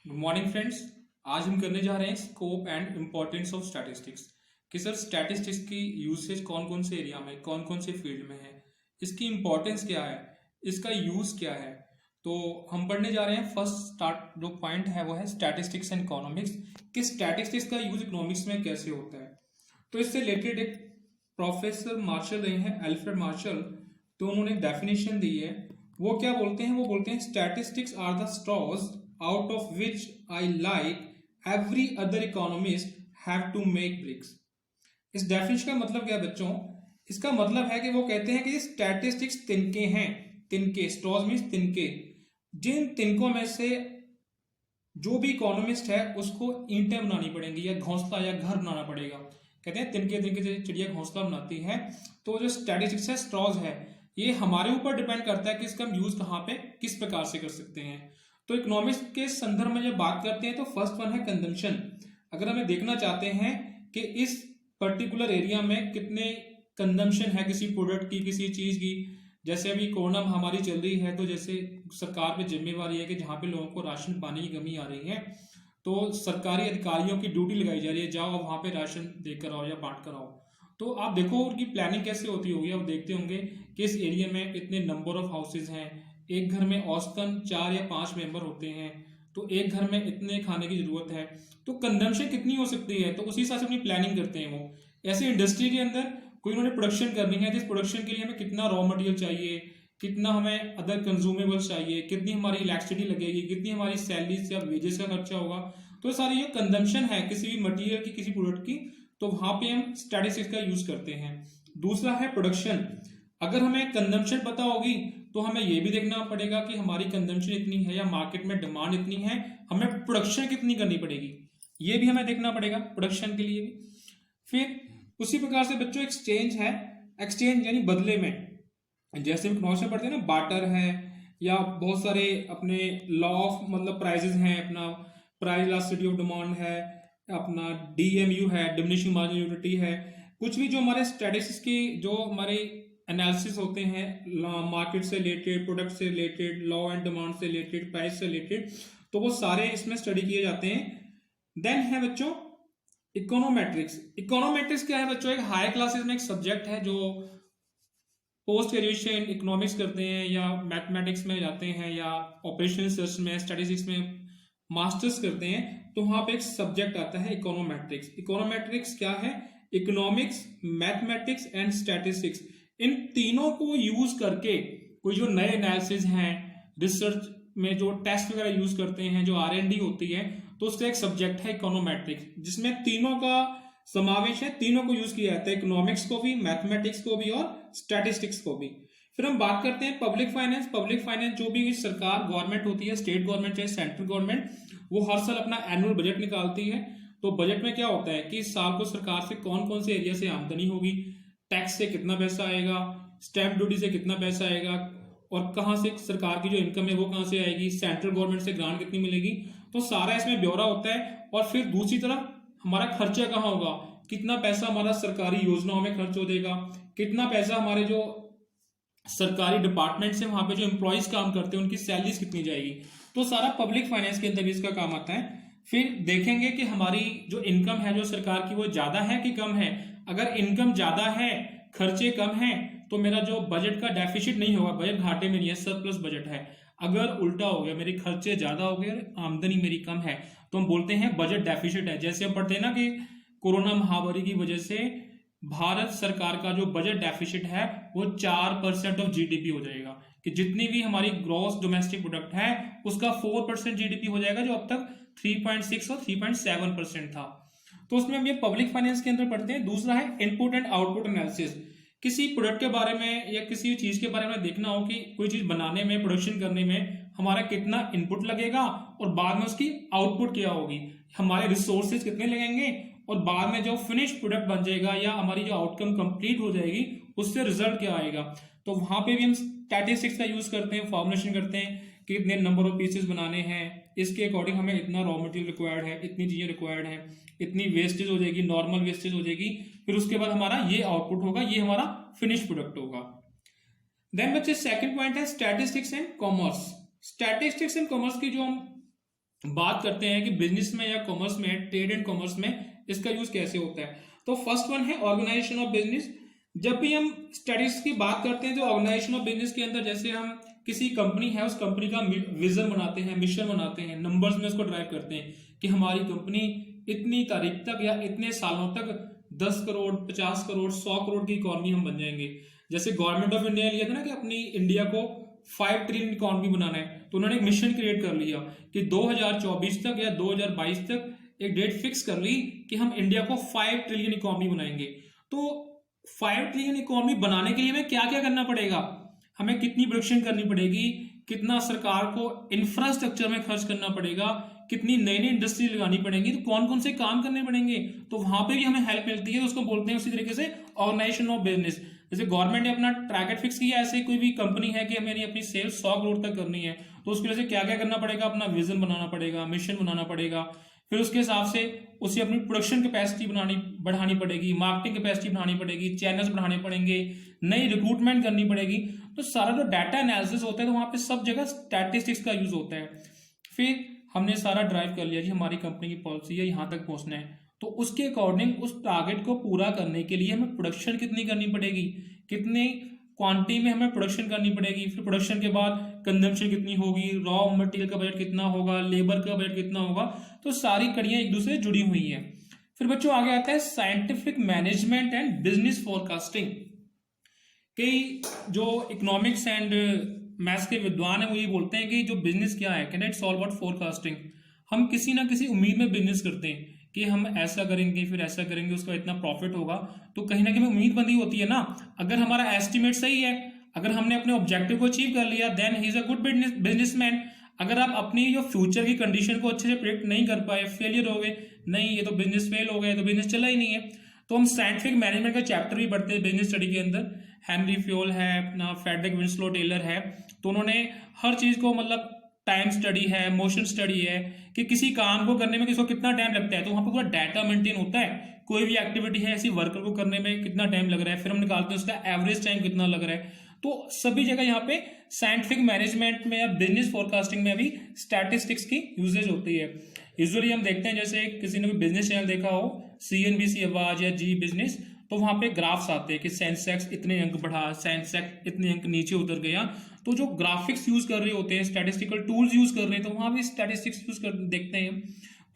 Good morning friends. आज हम करने जा रहे हैं scope and importance of statistics कि सर स्टैटिस्टिक्स की यूसेज कौन कौन से एरिया में कौन कौन से फील्ड में है, इसकी इम्पोर्टेंस क्या है, इसका यूज क्या है। तो हम पढ़ने जा रहे हैं। फर्स्ट स्टार्ट जो पॉइंट है वो है स्टैटिस्टिक्स एंड इकोनॉमिक्स कि स्टैटिस्टिक्स का यूज इकोनॉमिक्स में कैसे होता है। तो इससे रिलेटेड एक प्रोफेसर मार्शल रहे हैं, अल्फ्रेड मार्शल, तो उन्होंने एक डेफिनेशन दी है। वो क्या बोलते हैं? वो बोलते हैं statistics are the straws out of which I like every other economist have to make bricks। इस डेफिनेशन का मतलब क्या है बच्चों? इसका मतलब है कि वो कहते हैं कि स्टैटिस्टिक्स तिनके हैं। तिनके, स्ट्रॉज मीन्स तिनके। जिन तिनकों में से जो भी इकोनॉमिस्ट है उसको ईंटें बनानी पड़ेंगी या घोंसला या घर बनाना पड़ेगा। कहते हैं तिनके तिनके से चिड़िया घोंसला बनाती है। तो जो स्टैटिस्टिक्स है, स्ट्रॉज है, ये हमारे ऊपर डिपेंड करता है कि इसका हम यूज कहाँ पे किस प्रकार से कर सकते हैं। तो इकोनॉमिक्स के संदर्भ में जब बात करते हैं तो फर्स्ट वन है कंजम्पशन। अगर हमें देखना चाहते हैं कि इस पर्टिकुलर एरिया में कितने कंजम्पशन है किसी प्रोडक्ट की, किसी चीज की, जैसे अभी कोरोना महामारी चल रही है तो जैसे सरकार पे जिम्मेवारी है कि जहाँ पे लोगों को राशन पानी की कमी आ रही है तो सरकारी अधिकारियों की ड्यूटी लगाई जा रही है, जाओ वहां पे राशन देकर आओ या बांट कर आओ। तो आप देखो उनकी प्लानिंग कैसे होती होगी। आप देखते होंगे कि इस एरिया में इतने नंबर ऑफ हाउसेज हैं, एक घर में औसतन 4 या 5 मेंबर होते हैं, तो एक घर में इतने खाने की जरूरत है, तो कंजम्पशन कितनी हो सकती है, तो उसी हिसाब से अपनी प्लानिंग करते हैं वो। ऐसे इंडस्ट्री के अंदर कोई उन्होंने प्रोडक्शन करनी है, जिस प्रोडक्शन के लिए हमें कितना रॉ मटेरियल चाहिए, कितना हमें अदर कंज्यूमेबल्स चाहिए, कितनी हमारी इलेक्ट्रिसिटी लगेगी, कितनी हमारी सैलरीज या वेजेस का खर्चा होगा, तो सारी ये कंजम्पशन है किसी भी मटेरियल की, किसी प्रोडक्ट की, तो वहां पे हम स्टैटिस्टिक्स का यूज करते हैं। दूसरा है प्रोडक्शन। अगर हमें कंजम्पशन पता होगी तो हमें यह भी देखना पड़ेगा कि हमारी कंजम्पशन इतनी है या मार्केट में डिमांड इतनी है, हमें प्रोडक्शन कितनी करनी पड़ेगी, ये भी हमें देखना पड़ेगा प्रोडक्शन के लिए भी। फिर उसी प्रकार से बच्चों एक्सचेंज है। एक्सचेंज यानी बदले में, जैसे इकोनॉमिक्स में पढ़ते हैं ना, बाटर है या बहुत सारे अपने लॉ ऑफ मतलब प्राइजेस हैं, अपना प्राइस इलास्टिसिटी ऑफ डिमांड है, अपना डीएमयू है, डिमिनिशिंग मार्जिनल यूटिलिटी है। कुछ भी जो हमारे स्टैटिस्टिक्स की जो हमारे एनालिसिस होते हैं मार्केट से रिलेटेड, प्रोडक्ट से रिलेटेड, लॉ एंड डिमांड से रिलेटेड, प्राइस से रिलेटेड, तो वो सारे इसमें स्टडी किए जाते हैं। देन है बच्चों इकोनोमेट्रिक्स। इकोनोमेट्रिक्स क्या है बच्चों? एक हायर क्लासेस में एक सब्जेक्ट है जो पोस्ट ग्रेजुएशन इकोनॉमिक्स करते हैं या मैथमेटिक्स में जाते हैं या ऑपरेशनल रिसर्च में, स्टैटिस्टिक्स में मास्टर्स करते हैं, तो वहां पे एक सब्जेक्ट आता है इकोनोमेट्रिक्स। इकोनोमेट्रिक्स क्या है? इकोनॉमिक्स, मैथमेटिक्स एंड स्टैटिस्टिक्स, इन तीनों को यूज करके कोई जो नए एनालिसिस हैं, रिसर्च में जो टेस्ट वगैरह यूज करते हैं, जो R&D होती है, तो उसका एक सब्जेक्ट है इकोनोमेट्रिक्स, जिसमें तीनों का समावेश है, तीनों को यूज किया जाता है, इकोनॉमिक्स को भी, मैथमेटिक्स को भी और स्टैटिस्टिक्स को भी। फिर हम बात करते हैं पब्लिक फाइनेंस। पब्लिक फाइनेंस जो भी सरकार गवर्नमेंट होती है, स्टेट गवर्नमेंट चाहे सेंट्रल गवर्नमेंट, वो हर साल अपना एनुअल बजट निकालती है। तो बजट में क्या होता है कि इस साल को सरकार से कौन कौन से एरिया से आमदनी होगी, टैक्स से कितना पैसा आएगा, स्टैंप ड्यूटी से कितना पैसा आएगा, और कहाँ से सरकार की जो इनकम है वो कहाँ से आएगी, सेंट्रल गवर्नमेंट से ग्रांट कितनी मिलेगी, तो सारा इसमें ब्यौरा होता है। और फिर दूसरी तरफ हमारा खर्चा कहाँ होगा, कितना पैसा हमारा सरकारी योजनाओं में खर्च हो जाएगा, कितना पैसा हमारे जो सरकारी डिपार्टमेंट से वहां पे जो एम्प्लॉयज काम करते हैं उनकी सैलरीज कितनी जाएगी, तो सारा पब्लिक फाइनेंस के अंदर भी इसका काम आता है। फिर देखेंगे कि हमारी जो इनकम है जो सरकार की वो ज्यादा है कि कम है। अगर इनकम ज्यादा है, खर्चे कम है, तो मेरा जो बजट का डेफिसिट नहीं होगा, बजट घाटे में नहीं है, सरप्लस बजट है। अगर उल्टा हो गया, मेरे खर्चे ज्यादा हो गए, आमदनी मेरी कम है, तो हम बोलते हैं बजट डेफिसिट है। जैसे हम पढ़ते हैं ना कि कोरोना महामारी की वजह से भारत सरकार का जो बजट डेफिसिट है वो 4% ऑफ जीडीपी हो जाएगा, कि जितनी भी हमारी ग्रॉस डोमेस्टिक प्रोडक्ट है उसका 4% जीडीपी हो जाएगा, जो अब तक 3.6 और 3.7% था। तो उसमें हम ये पब्लिक फाइनेंस के अंदर पढ़ते हैं। दूसरा है इनपुट एंड आउटपुट एनालिसिस। किसी प्रोडक्ट के बारे में या किसी चीज के बारे में देखना हो कि कोई चीज बनाने में, प्रोडक्शन करने में हमारा कितना इनपुट लगेगा और बाद में उसकी आउटपुट क्या होगी, हमारे रिसोर्सेज कितने लगेंगे, और बाद में जो फिनिश प्रोडक्ट बन जाएगा या हमारी जो आउटकम कंप्लीट हो जाएगी उससे रिजल्ट क्या आएगा। तो वहां पे भी हम स्टैटिस्टिक्स का यूज करते हैं, फॉर्मुलेशन करते हैं कि कितने नंबर ऑफ पीसेस बनाने हैं, इसके अकॉर्डिंग हमें इतना रॉ मटेरियल रिक्वायर्ड है, इतनी चीजें रिक्वायर्ड है, इतनी वेस्टेज हो जाएगी, नॉर्मल वेस्टेज हो जाएगी, फिर उसके बाद हमारा ये आउटपुट होगा, ये हमारा फिनिश प्रोडक्ट होगा। देन बच्चे सेकंड पॉइंट है statistics and commerce. Statistics and commerce की जो हम बात करते हैं कि बिजनेस में या कॉमर्स में, ट्रेड एंड कॉमर्स में इसका यूज कैसे होता है। तो फर्स्ट वन है ऑर्गेनाइजेशन ऑफ बिजनेस। जब भी हम स्टडीज की बात करते हैं तो ऑर्गेनाइजेशन ऑफ बिजनेस के अंदर जैसे हम किसी कंपनी है, उस कंपनी का विजन बनाते हैं, मिशन बनाते हैं, नंबर्स में उसको ड्राइव करते हैं कि हमारी कंपनी इतनी तारीख तक या इतने सालों तक 10 करोड़, 50 करोड़, 100 करोड़ की इकॉनमी हम बन जाएंगे। जैसे गवर्नमेंट ऑफ इंडिया ने लिया था ना कि अपनी इंडिया को 5 ट्रिलियन इकॉनमी बनाना है, तो उन्होंने एक मिशन क्रिएट कर लिया कि 2024 तक या 2022 तक एक डेट फिक्स कर ली कि हम इंडिया को 5 ट्रिलियन इकॉनमी बनाएंगे। तो 5 ट्रिलियन इकॉनमी बनाने के लिए हमें क्या क्या करना पड़ेगा, हमें कितनी प्रोडक्शन करनी पड़ेगी, कितना सरकार को इंफ्रास्ट्रक्चर में खर्च करना पड़ेगा, कितनी नई नई इंडस्ट्री लगानी पड़ेगी, तो कौन कौन से काम करने पड़ेंगे, तो वहां पे भी हमें हेल्प मिलती है। तो उसको बोलते हैं उसी तरीके से ऑर्गेनाइजेशन ऑफ बिजनेस। जैसे गवर्नमेंट ने अपना टारगेट फिक्स किया, ऐसे कोई भी कंपनी है कि हमें अपनी सेल्स 100 करोड़ तक करनी है, तो उसके लिए क्या क्या करना पड़ेगा, अपना विजन बनाना पड़ेगा, मिशन बनाना पड़ेगा, फिर उसके हिसाब से उसे अपनी प्रोडक्शन कैपेसिटी बढ़ानी पड़ेगी, मार्केटिंग कैपेसिटी बढ़ानी पड़ेगी, चैनल्स बढ़ाने पड़ेंगे, नई रिक्रूटमेंट करनी पड़ेगी। तो सारा जो डाटा एनालिसिस होता है तो वहां पे सब जगह स्टैटिस्टिक्स का यूज होता है। फिर हमने सारा ड्राइव कर लिया जी, हमारी कंपनी की पॉलिसी है यहां तक पहुंचना है, तो उसके अकॉर्डिंग उस टारगेट को पूरा करने के लिए हमें प्रोडक्शन कितनी करनी पड़ेगी, कितनी क्वांटिटी में हमें प्रोडक्शन करनी पड़ेगी, फिर प्रोडक्शन के बाद कंजम्पशन कितनी होगी, रॉ मटेरियल का बजट कितना होगा, लेबर का बजट कितना होगा। तो सारी कड़ियां एक दूसरे से जुड़ी हुई हैं। फिर बच्चों आगे आता है scientific management and business forecasting. कई जो इकोनॉमिक्स एंड मैथ्स के विद्वान है वो ये बोलते हैं कि जो बिजनेस क्या है, can it solve out forecasting. हम किसी ना किसी उम्मीद में बिजनेस करते हैं कि हम ऐसा करेंगे, फिर ऐसा करेंगे, उसका इतना प्रॉफिट होगा, तो कहीं ना कहीं उम्मीद बंधी होती है ना। अगर हमारा एस्टिमेट सही है, अगर हमने अपने ऑब्जेक्टिव को अचीव कर लिया, then he is a good businessman. अगर आप अपनी जो फ्यूचर की कंडीशन को अच्छे से प्रिडिक्ट नहीं कर पाए, फेलियर हो गए, नहीं ये तो बिजनेस फेल हो गया, तो बिजनेस चला ही नहीं है। तो हम साइंटिफिक मैनेजमेंट का चैप्टर भी पढ़ते हैं बिजनेस स्टडी के अंदर। हेनरी फ्योल है, अपना फ्रेडरिक विंसलो टेलर है, तो उन्होंने हर चीज को मतलब टाइम स्टडी है, मोशन स्टडी है कि किसी काम को करने में किसको कितना टाइम लगता है, तो वहां पर पूरा डाटा मेंटेन होता है। कोई भी एक्टिविटी है ऐसी वर्कर को करने में कितना टाइम लग रहा है, फिर हम निकालते हैं उसका एवरेज टाइम कितना लग रहा है। तो सभी जगह यहाँ पे साइंटिफिक मैनेजमेंट में या बिजनेस फोरकास्टिंग में भी स्टैटिस्टिक्स की यूजेज होती है। यूजुअली हम देखते हैं जैसे किसी ने भी बिजनेस चैनल देखा हो, CNBC आवाज या जी बिजनेस, तो वहां पे ग्राफ्स आते हैं कि सेंसेक्स इतने अंक बढ़ा, सेंसेक्स इतने अंक नीचे उतर गया। तो जो ग्राफिक्स यूज कर रहे होते हैं, स्टैटिस्टिकल टूल्स यूज कर रहे हैं, तो वहां भी स्टैटिस्टिक्स यूज कर देखते हैं।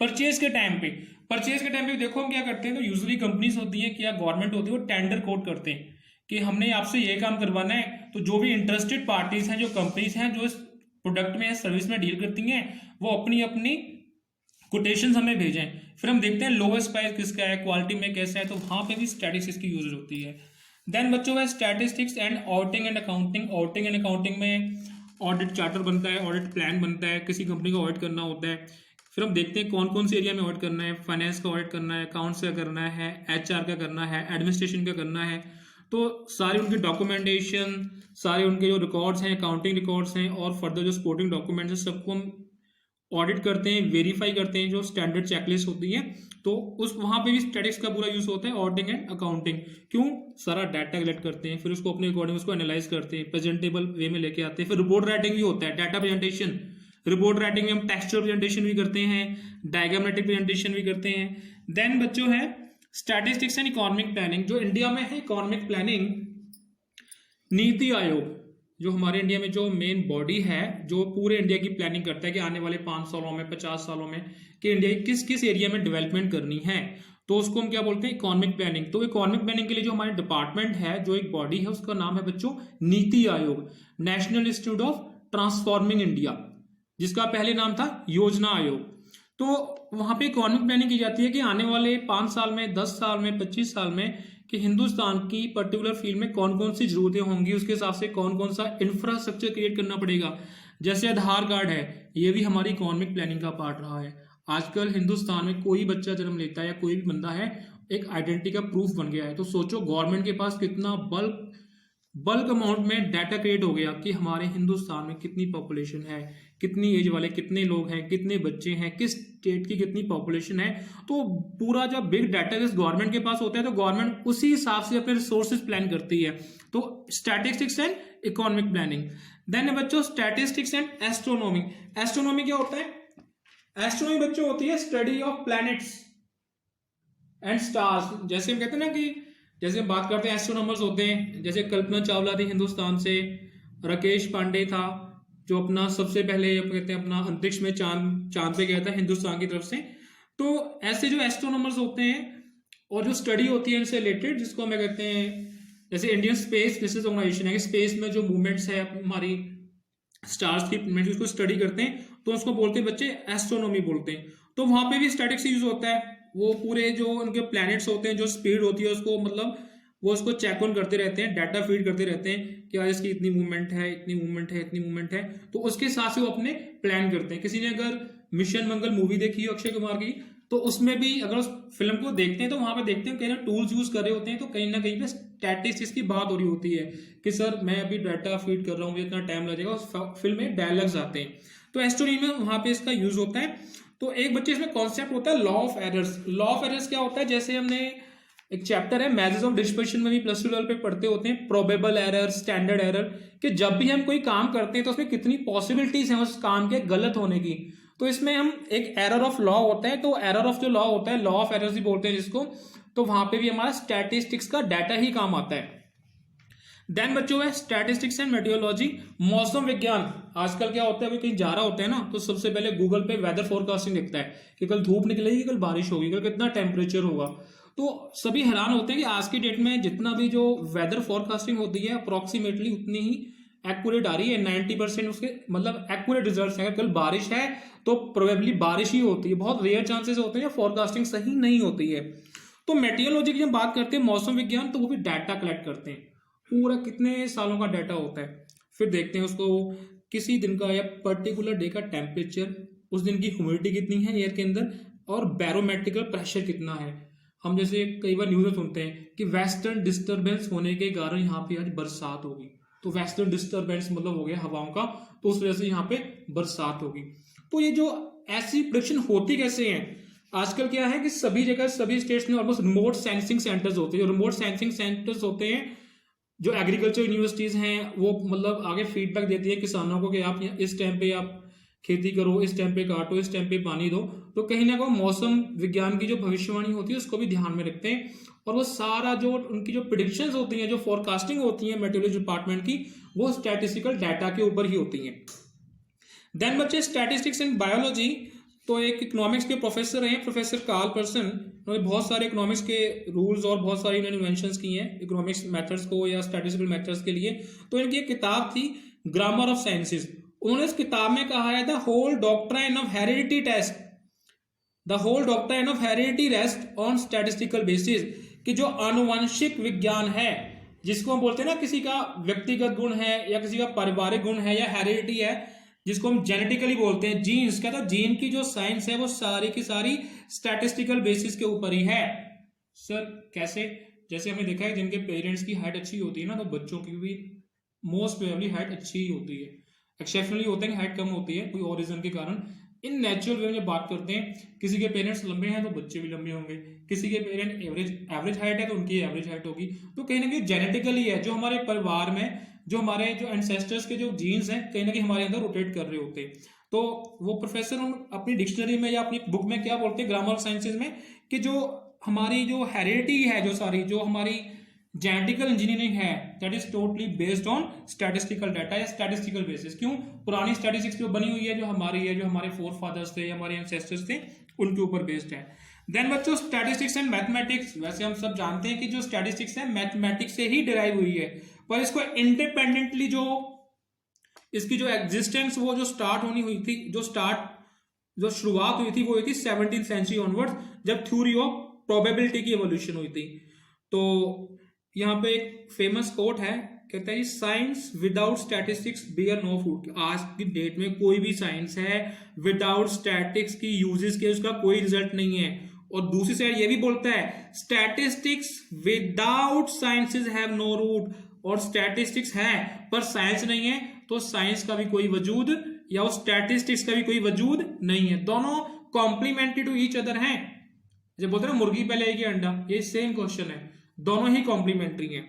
परचेज के टाइम पे देखो हम क्या करते हैं, तो यूजुअली कंपनीज होती है या गवर्नमेंट होती है वो टेंडर कोड करते हैं कि हमने आपसे ये काम करवाना है। तो जो भी इंटरेस्टेड पार्टीज हैं, जो कंपनीज हैं जो इस प्रोडक्ट में या सर्विस में डील करती हैं, वो अपनी अपनी कोटेशन हमें भेजें, फिर हम देखते हैं लोवेस्ट प्राइस किसका है, क्वालिटी में कैसा है, तो वहां पे भी स्टैटिस्टिक्स की यूज होती है। देन बच्चों है statistics and auditing and accounting. Auditing and accounting में ऑडिट चार्टर बनता है, ऑडिट प्लान बनता है, किसी कंपनी को ऑडिट करना होता है। फिर हम देखते हैं कौन कौन से एरिया में ऑडिट करना है, फाइनेंस का ऑडिट करना है, अकाउंट्स का करना है, HR का करना है, एडमिनिस्ट्रेशन का करना है। तो सारे उनके डॉक्यूमेंटेशन, सारे उनके जो रिकॉर्ड्स हैं, अकाउंटिंग रिकॉर्ड्स हैं और फर्दर जो सपोर्टिंग डॉक्यूमेंट्स हैं, सबको हम ऑडिट करते हैं, वेरीफाई करते हैं, जो स्टैंडर्ड चेकलिस्ट होती है। तो उस वहां पे भी स्टैटिस्टिक्स का पूरा यूज होता है, ऑडिटिंग एंड अकाउंटिंग। क्यों? सारा डाटा कलेक्ट करते हैं, फिर उसको अपने अकॉर्डिंग उसको एनालाइज करते हैं, प्रेजेंटेबल वे में लेके आते हैं। फिर रिपोर्ट राइटिंग भी होता है, डाटा प्रेजेंटेशन। रिपोर्ट राइटिंग में हम टेक्सचुअल प्रेजेंटेशन भी करते हैं, डायग्रामेटिक प्रेजेंटेशन भी करते हैं। देन बच्चों है स्टैटिस्टिक्स एंड इकोनॉमिक प्लानिंग। जो इंडिया में है इकोनॉमिक प्लानिंग, नीति आयोग जो हमारे इंडिया में जो मेन बॉडी है, जो पूरे इंडिया की प्लानिंग करता है कि आने वाले 5 सालों में, 50 सालों में कि इंडिया की किस किस एरिया में डेवलपमेंट करनी है, तो उसको हम क्या बोलते हैं, इकोनॉमिक प्लानिंग। तो इकोनॉमिक प्लानिंग के लिए जो हमारे डिपार्टमेंट है, जो एक बॉडी है, उसका नाम है बच्चों NITI Aayog, national institute of transforming India, जिसका पहले नाम था योजना आयोग। तो वहां पे इकोनॉमिक प्लानिंग की जाती है कि आने वाले 5 साल में, 10 साल में, 25 साल में कि हिंदुस्तान की पर्टिकुलर फील्ड में कौन कौन सी जरूरतें होंगी, उसके हिसाब से कौन कौन सा इंफ्रास्ट्रक्चर क्रिएट करना पड़ेगा। जैसे आधार कार्ड है, ये भी हमारी इकोनॉमिक प्लानिंग का पार्ट रहा है। आजकल हिंदुस्तान में कोई बच्चा जन्म लेता है या कोई भी बंदा है, एक आइडेंटिटी का प्रूफ बन गया है। तो सोचो गवर्नमेंट के पास कितना बल्क अमाउंट में डाटा क्रिएट हो गया कि हमारे हिंदुस्तान में कितनी पॉपुलेशन है, कितनी एज वाले कितने लोग हैं, कितने बच्चे हैं, किस स्टेट की कितनी पॉपुलेशन है। तो पूरा जब बिग डाटा जिस गवर्नमेंट के पास होता है, तो गवर्नमेंट उसी हिसाब से अपने रिसोर्सेज प्लान करती है। तो statistics and economic planning. Then बच्चों स्टैटिस्टिक्स एंड एस्ट्रोनॉमी। एस्ट्रोनॉमी क्या होता है? एस्ट्रोनॉमी बच्चों होती है study of planets and stars. जैसे हम कहते हैं ना कि जैसे हम बात करते हैं एस्ट्रोनॉमर्स होते हैं, जैसे कल्पना चावला थी हिंदुस्तान से, राकेश पांडे था जो अपना सबसे पहले कहते हैं अपना अंतरिक्ष में चांद पे गया था हिंदुस्तान की तरफ से। तो ऐसे जो एस्ट्रोनॉमर्स होते हैं और जो स्टडी होती है इनसे रिलेटेड, जिसको हमें कहते हैं जैसे इंडियन स्पेस रिसर्च ऑर्गेनाइजेशन है, स्पेस में जो मूवमेंट्स है हमारी स्टार्स की मूवमेंट उसको स्टडी करते हैं, तो उसको बोलते हैं बच्चे एस्ट्रोनॉमी बोलते हैं। तो वहां पे भी स्टैटिक्स यूज होता है। वो पूरे जो उनके प्लैनेट्स होते हैं, जो स्पीड होती है उसको मतलब वो उसको चेक ऑन करते रहते हैं, डाटा फीड करते रहते हैं कि आज इसकी इतनी मूवमेंट है, इतनी मूवमेंट है, इतनी मूवमेंट है। तो उसके हिसाब से वो अपने प्लान करते हैं। किसी ने अगर मिशन मंगल मूवी देखी हो अक्षय कुमार की, तो उसमें भी अगर उस फिल्म को देखते हैं तो वहां पे देखते हैं कहीं ना टूल्स यूज कर रहे होते हैं, तो कहीं ना कहीं पे स्टैटिस्टिक्स की बात हो रही होती है कि सर मैं अभी डाटा फीड कर रहा हूँ, इतना टाइम लगेगा। उस फिल्म में डायलॉग्स आते हैं, तो एस्ट्रोनॉमी में वहां पे इसका यूज होता है। तो एक बच्चे इसमें कॉन्सेप्ट होता है law of errors. Law of errors क्या होता है, जैसे हमने एक चैप्टर है मेजर्स ऑफ डिस्पर्शन में भी प्लस टू लेवल पे पढ़ते होते हैं, प्रोबेबल एरर, स्टैंडर्ड एरर, कि जब भी हम कोई काम करते हैं तो उसमें कितनी पॉसिबिलिटीज हैं उस काम के गलत होने की। तो इसमें हम एक एरर ऑफ लॉ होता है, तो एरर ऑफ जो लॉ होता है, लॉ ऑफ एरर्स ही बोलते हैं जिसको, तो वहां पे भी हमारा स्टैटिस्टिक्स का डाटा ही काम आता है। देन बच्चों है स्टैटिस्टिक्स एंड मेटियोलॉजी, मौसम विज्ञान। आजकल क्या होता है, कहीं जा रहा होता है ना, तो सबसे पहले गूगल पे वेदर फोरकास्टिंग दिखता है कि कल धूप निकलेगी, कल बारिश होगी, कल कितना टेम्परेचर होगा। तो सभी हैरान होते हैं कि आज की डेट में जितना भी जो वेदर फोरकास्टिंग होती है अप्रोक्सीमेटली उतनी ही एक्यूरेट आ रही है। 90% उसके मतलब एक्यूरेट रिजल्ट्स हैं। कल बारिश है तो प्रोबेबली बारिश ही होती है, बहुत रेयर चांसेस होते हैं, फोरकास्टिंग सही नहीं होती है। तो मेटियोलॉजी की जब बात करते हैं मौसम विज्ञान, तो वो भी डाटा कलेक्ट करते हैं, पूरा कितने सालों का डाटा होता है, फिर देखते हैं उसको किसी दिन का या पर्टिकुलर डे का टेम्परेचर, उस दिन की ह्यूमिडिटी कितनी है एयर के अंदर, और बैरोमेट्रिकल प्रेशर कितना है। हम जैसे कई बार न्यूज में सुनते हैं कि वेस्टर्न डिस्टर्बेंस होने के कारण यहाँ पे आज बरसात होगी, तो वेस्टर्न डिस्टर्बेंस मतलब हो गया हवाओं का, तो उस वजह से यहाँ पे बरसात होगी। तो ये जो ऐसी प्रेडिक्शन होती कैसे है, आजकल क्या है कि सभी जगह सभी स्टेट्स में ऑलमोस्ट रिमोट सेंसिंग सेंटर्स होते हैं। रिमोट सेंसिंग सेंटर्स होते हैं जो एग्रीकल्चर यूनिवर्सिटीज हैं, वो मतलब आगे फीडबैक देती है किसानों को कि आप इस टाइम पे आप खेती करो, इस टाइम पे काटो, इस टाइम पे पानी दो। तो कहीं ना कहीं मौसम विज्ञान की जो भविष्यवाणी होती है उसको भी ध्यान में रखते हैं, और वो सारा जो उनकी जो प्रिडिक्शंस होती हैं, जो फोरकास्टिंग होती है मेट्रोलॉजी डिपार्टमेंट की, वो स्टैटिस्टिकल डाटा के ऊपर ही होती हैं। देन बच्चे स्टैटिस्टिक्स एंड बायोलॉजी, तो एक इकोनॉमिक्स के प्रोफेसर हैं, प्रोफेसर कार्ल पर्सन। उन्होंने बहुत सारे इकोनॉमिक्स के रूल्स और बहुत सारी उन्होंने इन्वेंशंस की हैं इकोनॉमिक्स मेथड्स को या स्टैटिस्टिकल मेथड्स के लिए। तो इनकी एक किताब थी ग्रामर ऑफ साइंसेस। उन्होंने इस किताब में कहा है the whole doctrine of heredity test, the whole doctrine of heredity rest on statistical basis, कि जो आनुवंशिक विज्ञान है, जिसको हम बोलते हैं ना किसी का व्यक्तिगत गुण है या किसी का पारिवारिक गुण है या हेरिडिटी है, जिसको हम जेनेटिकली बोलते हैं जीन्स, क्या था जीन की जो साइंस है वो सारी की सारी स्टैटिस्टिकल बेसिस के ऊपर ही है। सर कैसे, जैसे हमने देखा है जिनके पेरेंट्स की हाइट अच्छी होती है ना, तो बच्चों की भी मोस्ट प्रोबेबली हाइट अच्छी ही होती है। एक्सेप्शनली होते हैं हाइट कम होती है कोई और रीजन के कारण। इन नेचुरल वे में जब बात करते हैं, किसी के पेरेंट्स लंबे हैं तो बच्चे भी लंबे होंगे, किसी के पेरेंट एवरेज हाइट है तो उनकी एवरेज हाइट होगी। तो कहीं ना कहीं जेनेटिकली है, जो हमारे परिवार में जो हमारे जो एंसेस्टर्स के जो जीन्स हैं कहीं ना कहीं हमारे अंदर रोटेट कर रहे होते हैं। तो वो प्रोफेसर अपनी डिक्शनरी में या अपनी बुक में क्या बोलते हैं ग्रामर ऑफ साइंसेज में, कि जो हमारी जो हेरिडिटी है, जो सारी जो हमारी जेनेटिकल इंजीनियरिंग है, that is totally based on statistical data या स्टैटिस्टिकल बेसिस। क्यों, पुरानी स्टैटिस्टिक्स जो बनी हुई है, जो हमारी है, जो हमारे फोर फादर्स थे, हमारे एंसेस्टर्स थे, उनके ऊपर बेस्ड है। देन बच्चों स्टैटिस्टिक्स एंड मैथमेटिक्स, वैसे हम सब जानते हैं कि जो स्टैटिस्टिक्स है मैथमेटिक्स से ही डिराइव हुई है, पर इसको इंडिपेंडेंटली जो इसकी जो एग्जिस्टेंस वो जो स्टार्ट होनी हुई थी, जो शुरुआत हुई थी वो हुई थी 17th सेंचुरी ऑनवर्ड्स, जब थ्योरी ऑफ प्रोबेबिलिटी की एवोल्यूशन हुई थी। तो यहाँ पे एक फेमस कोट है, कहता है science without statistics bear no fruit. आज की डेट में कोई भी साइंस है विदाउट स्टैटिस्टिक्स की यूजेस के उसका कोई रिजल्ट नहीं है। और दूसरी साइड ये भी बोलता है statistics without sciences have no root, और स्टैटिस्टिक्स है पर साइंस नहीं है, तो साइंस का भी कोई वजूद या उस स्टैटिस्टिक्स का भी कोई वजूद नहीं है। दोनों कॉम्प्लीमेंट्री टू ईच अदर हैं। जब बोलते हैं ना मुर्गी पहले आएगी अंडा, ये सेम क्वेश्चन है, दोनों ही कॉम्प्लीमेंट्री हैं।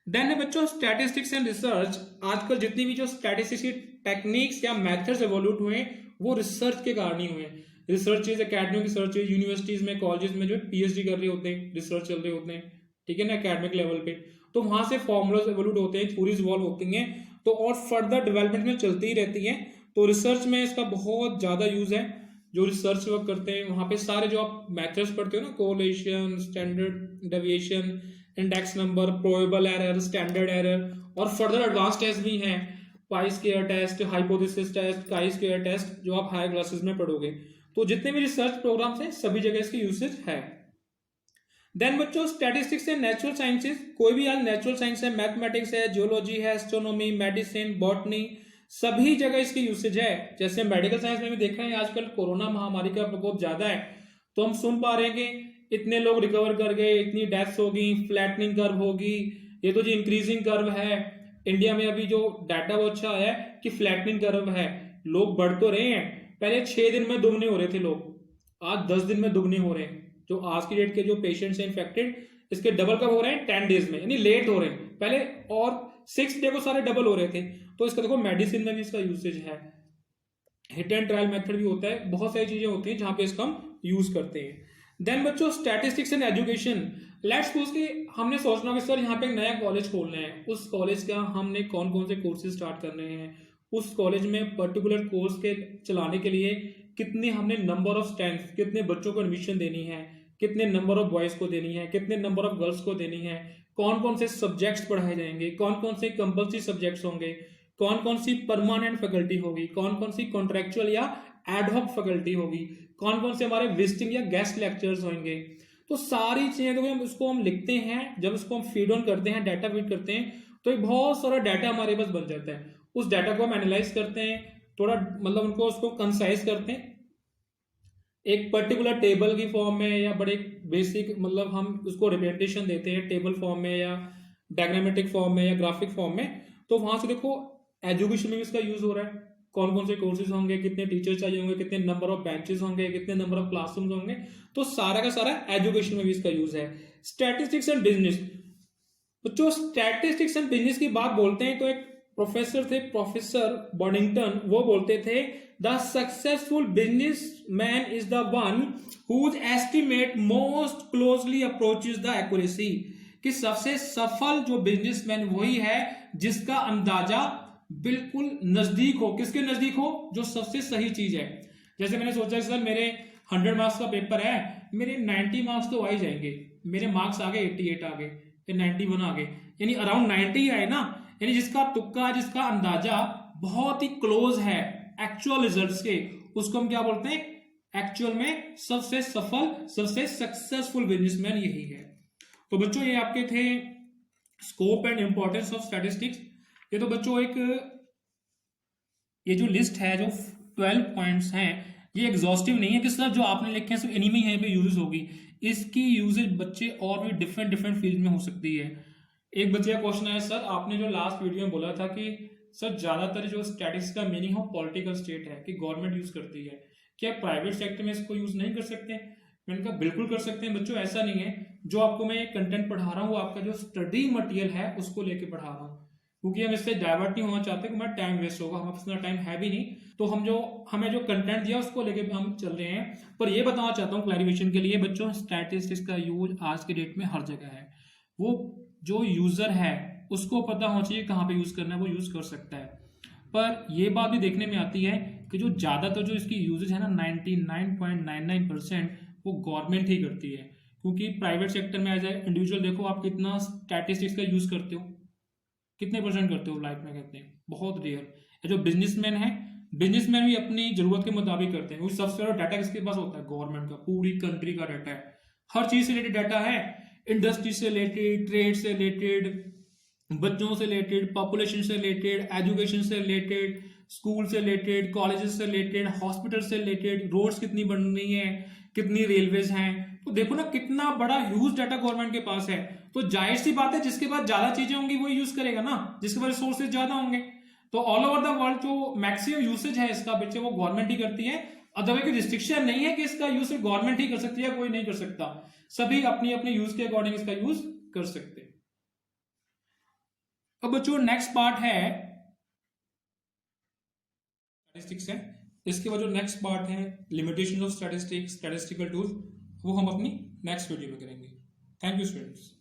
देन है बच्चों स्टैटिस्टिक्स एंड रिसर्च। आजकल जितनी भी जो स्टैटिस्टिक्स की टेक्निक्स या मेथड्स एवोल्यूट हुए वो रिसर्च के कारण ही हुए हैं। रिसर्चेज, एकेडमिक रिसर्चेज, यूनिवर्सिटीज में, कॉलेजेस में जो पीएचडी कर रहे होते हैं, रिसर्च चल रहे होते हैं, ठीक है ना, एकेडमिक लेवल पे, तो वहां से फॉर्मूलाज एवोल्यूट होते हैं, थ्योरीज इवॉल्व होती हैं, तो और फर्दर डेवलपमेंट में चलती ही रहती है। तो रिसर्च में इसका बहुत ज्यादा यूज है। जो रिसर्च वर्क करते हैं वहां पे सारे जो आप मेथड्स पढ़ते हो ना, correlation, standard deviation, index number, probable error, standard error, और फर्दर एडवांस टेस्ट भी हैं, pi square test, hypothesis test, chi square test, जो आप हायर क्लासेस में पढ़ोगे। तो जितने भी रिसर्च प्रोग्राम्स हैं सभी जगह इसकी यूसेज है। देन बच्चों स्टैटिस्टिक्स एंड नेचुरल साइंसेज, कोई भी आज नेचुरल साइंस है, मैथमेटिक्स है, जियोलॉजी है, एस्ट्रोनॉमी, मेडिसिन, बॉटनी, सभी जगह इसकी यूसेज है। जैसे मेडिकल साइंस में भी देख रहे हैं आजकल कोरोना महामारी का प्रकोप ज्यादा है, तो हम सुन पा रहे हैं कि इतने लोग रिकवर कर गए, इतनी डेथ्स होगी, फ्लैटनिंग कर्व होगी, ये तो जो इंक्रीजिंग कर्व है। इंडिया में अभी जो डाटा वो अच्छा आया है कि फ्लैटनिंग कर्व है, लोग बढ़ तो रहे हैं, पहले 6 दिन में दुगने हो रहे थे लोग, आज 10 दिन में दुगने हो रहे हैं। जो आज की डेट के जो पेशेंट्स हैं इन्फेक्टेड, इसके डबल कब हो रहे हैं, 10 डेज में, यानी लेट हो रहे हैं, पहले और 6 डे को सारे डबल हो रहे थे। तो इसका देखो मेडिसिन में भी इसका यूसेज है, हिट एंड ट्रायल मेथड भी होता है, बहुत सारी चीजें होती हैं जहां पे इसका हम यूज करते हैं। देन बच्चों statistics and education, let's suppose कि हमने सोचना कि सर यहाँ पे एक नया कॉलेज खोलना है, उस कॉलेज का हमने कौन कौन से कोर्सेज स्टार्ट करने हैं, उस कॉलेज में पर्टिकुलर कोर्स के चलाने के लिए कितने हमने नंबर ऑफ स्टैंड, कितने बच्चों को एडमिशन देनी है, कितने नंबर ऑफ बॉयज को देनी है, कितने नंबर ऑफ गर्ल्स को देनी है, कौन कौन से सब्जेक्ट्स पढ़ाए जाएंगे, कौन कौन से कंपल्सरी सब्जेक्ट्स होंगे, कौन कौन सी परमानेंट फैकल्टी होगी, कौन कौन सी कॉन्ट्रेक्चुअल या एडहॉक फैकल्टी होगी, कौन कौन से हमारे विजिटिंग या गेस्ट लेक्चर्स होंगे। तो सारी चीजें तो उसको हम लिखते हैं, जब उसको हम फीड ऑन करते हैं, डाटा फीड करते हैं, तो एक बहुत सारा डाटा हमारे पास बन जाता है। उस डाटा को हम एनालाइज करते हैं, थोड़ा मतलब उनको उसको कंसाइज करते हैं एक पर्टिकुलर टेबल की फॉर्म में, या बड़े बेसिक मतलब हम उसको रिप्रेजेंटेशन देते हैं टेबल फॉर्म में या डायग्रामेटिक फॉर्म में या ग्राफिक फॉर्म में। तो वहां से देखो एजुकेशन में भी इसका यूज हो रहा है, कौन कौन से कोर्सेज होंगे, कितने टीचर चाहिए होंगे, कितने नंबर ऑफ बेंचेस होंगे, कितने नंबर ऑफ क्लासरूम होंगे, तो सारा का सारा एजुकेशन में भी इसका यूज है। स्टैटिस्टिक्स एंड बिजनेस, बच्चों स्टैटिस्टिक्स एंड बिजनेस की बात बोलते हैं तो एक प्रोफेसर थे, प्रोफेसर बॉर्डिंगटन, वो बोलते थे the successful business man is the one whose estimate most closely approaches the accuracy, कि सबसे सफल जो बिजनेसमैन वही है जिसका अंदाजा बिल्कुल नजदीक हो, किसके नजदीक हो, जो सबसे सही चीज है। जैसे मैंने सोचा सर मेरे 100 मार्क्स का पेपर है, मेरे 90 मार्क्स तो आ ही जाएंगे, मेरे मार्क्स आ गए 88 आ गए, फिर 91 आ गए, यानी अराउंड 90 आए ना, यानी जिसका तुक्का, जिसका अंदाजा बहुत ही क्लोज है एक्चुअल रिजल्ट्स के, उसको हम क्या बोलते हैं, एक्चुअल में सबसे सफल, सबसे सक्सेसफुल बिजनेसमैन यही है। तो बच्चों ये आपके थे scope and importance of statistics. ये तो बच्चों एक ये जो लिस्ट है, जो 12 पॉइंट्स हैं, ये एग्जॉस्टिव नहीं है कि सर जो आपने लिखे हैं सिर्फ इन्हीं में यहीं पे यूजेस होगी, इसकी यूजेज बच्चे और भी डिफरेंट डिफरेंट फील्ड में हो सकती है। एक बच्चे का क्वेश्चन है, सर आपने जो लास्ट वीडियो में बोला था कि सर ज्यादातर जो स्टैटिस्टिक्स का मीनिंग हो पॉलिटिकल स्टेट है, कि गवर्नमेंट यूज करती है, क्या प्राइवेट सेक्टर में इसको यूज नहीं कर सकते? मैंने कहा बिल्कुल कर सकते हैं बच्चों, ऐसा नहीं है। जो आपको मैं कंटेंट पढ़ा रहा हूँ वो आपका जो स्टडी मटेरियल है उसको लेके पढ़ा रहा हूँ, क्योंकि हम इससे डाइवर्ट नहीं होना चाहते कि हमारा टाइम वेस्ट होगा, हमारे पास इतना टाइम है भी नहीं, तो हमें जो कंटेंट दिया उसको लेके हम चल रहे हैं। पर ये बताना चाहता हूँ क्लैरिफिकेशन के लिए बच्चों, स्टैटिस्टिक्स का यूज आज के डेट में हर जगह है। वो जो यूजर है उसको पता होना चाहिए कहाँ पे यूज करना है, वो यूज कर सकता है। पर ये बात भी देखने में आती है कि जो ज्यादातर जो इसकी यूजेज है ना, 99.99% वो गवर्नमेंट ही करती है, क्योंकि प्राइवेट सेक्टर में एज ए इंडिविजुअल देखो आप कितना स्टैटिस्टिक्स का यूज करते हो, कितने परसेंट करते हो लाइफ में, कहते हैं बहुत रेयर। जो बिजनेसमैन है, बिजनेसमैन भी अपनी जरूरत के मुताबिक करते हैं, क्योंकि सबसे बड़ा डाटा किसके पास होता है, गवर्नमेंट का, पूरी कंट्री का डाटा है, हर चीज से रिलेटेड डाटा है, इंडस्ट्री से रिलेटेड, ट्रेड से रिलेटेड, बच्चों से रिलेटेड, पॉपुलेशन से रिलेटेड, एजुकेशन से रिलेटेड, स्कूल से रिलेटेड, कॉलेजेस से रिलेटेड, हॉस्पिटल से रिलेटेड, रोड्स कितनी बन रही है, कितनी रेलवेज हैं, तो देखो ना कितना बड़ा ह्यूज डाटा गवर्नमेंट के पास है। तो जाहिर सी बात है जिसके पास ज्यादा चीजें होंगी वो यूज करेगा ना, जिसके पास रिसोर्सेज ज्यादा होंगे। तो ऑल ओवर द वर्ल्ड जो मैक्सिमम यूसेज है इसका बच्चे वो गवर्नमेंट ही करती है, अदरवाइज कोई रिस्ट्रिक्शन नहीं है कि इसका यूज सिर्फ गवर्नमेंट ही कर सकती है, कोई नहीं कर सकता, सभी अपनी अपनी यूज के अकॉर्डिंग इसका यूज कर सकते हैं। अब बच्चों नेक्स्ट पार्ट है स्टैटिस्टिक्स है, इसके बाद जो नेक्स्ट पार्ट है limitation of statistics, statistical tools, वो हम अपनी नेक्स्ट वीडियो में करेंगे। Thank you students.